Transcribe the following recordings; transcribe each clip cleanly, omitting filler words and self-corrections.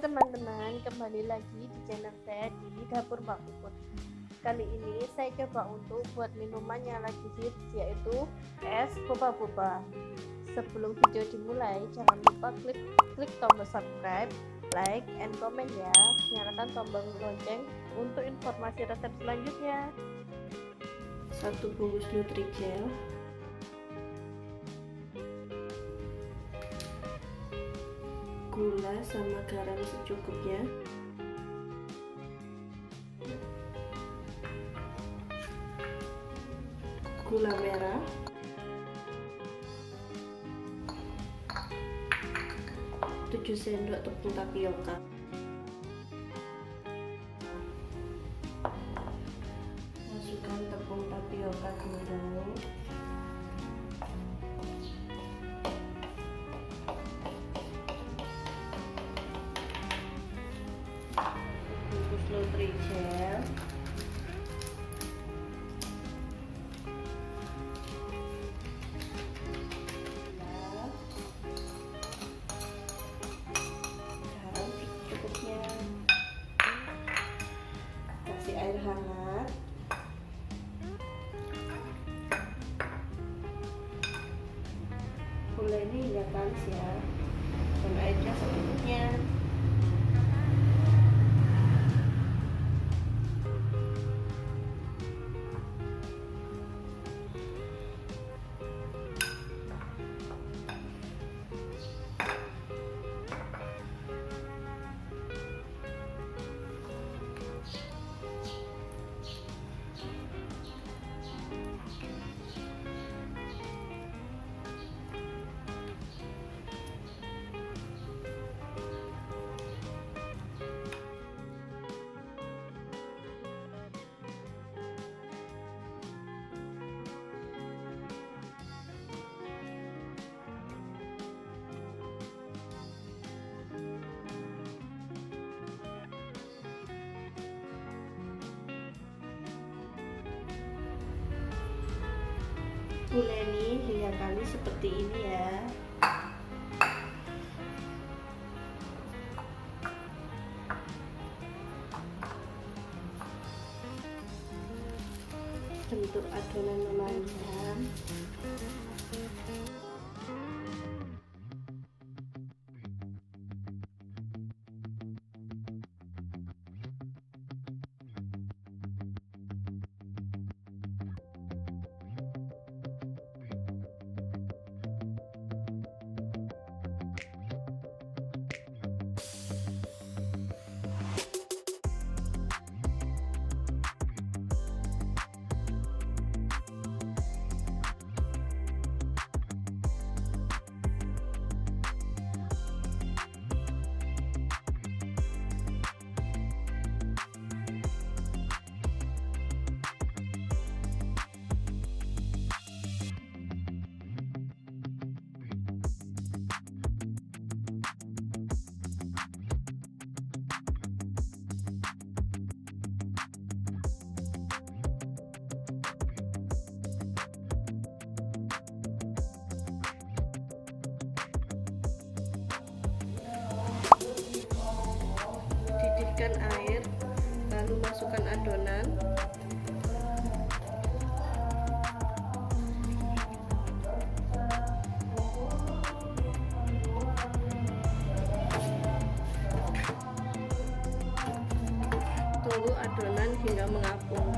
teman-teman, kembali lagi di channel saya di dapur Mbak Puput. Kali ini saya coba untuk buat minuman yang lagi hits, yaitu es boba. Sebelum video dimulai, jangan lupa klik tombol subscribe, like, and comment ya. Nyalakan tombol lonceng untuk informasi resep selanjutnya. 1 bungkus Nutrijell, gula sama garam secukupnya, gula merah, tujuh sendok tepung tapioka, masukkan tepung tapioka dulu, bungkus Nutrijell, garam secukupnya, kasih air hangat, gula ini hingga kalis ya, dan airnya secukupnya. Gula ini hingga kalis seperti ini ya. Bentuk adonan memanjang. Didihkan air, lalu masukkan adonan. Tunggu adonan hingga mengapung.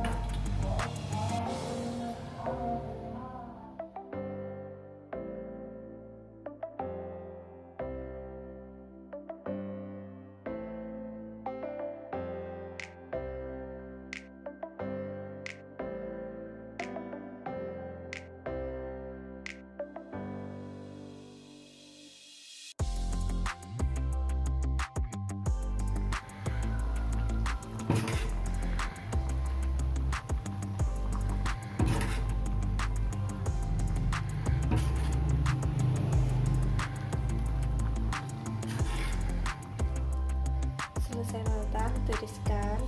Selesai matang, tiriskan.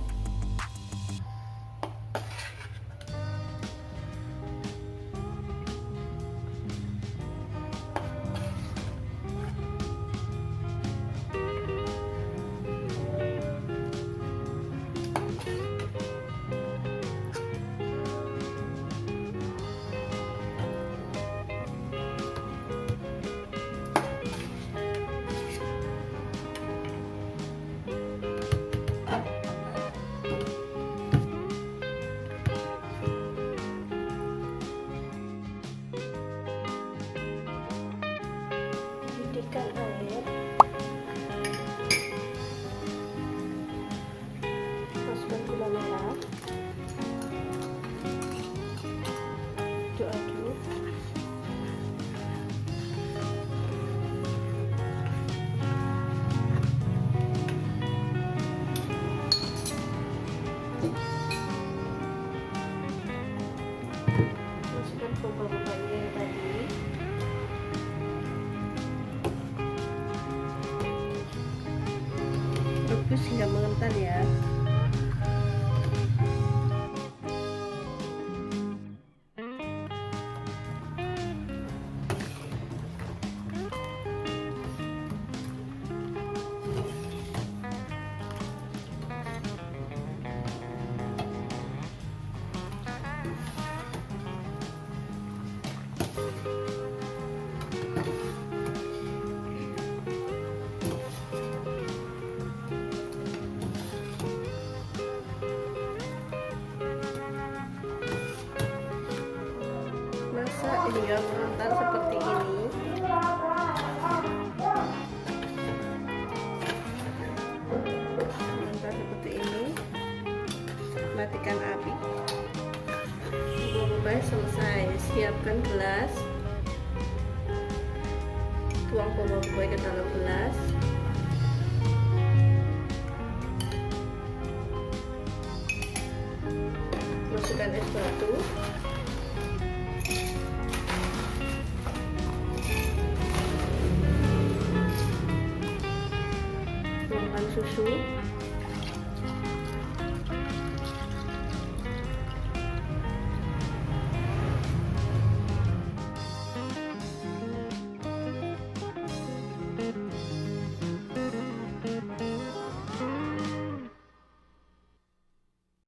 rebus hingga mengental ya. Masak hingga mengental seperti ini. Mengental seperti ini. Matikan api. Boba selesai. Siapkan gelas. Tuang boba ke dalam gelas. Masukkan es batu. Tuangkan susu.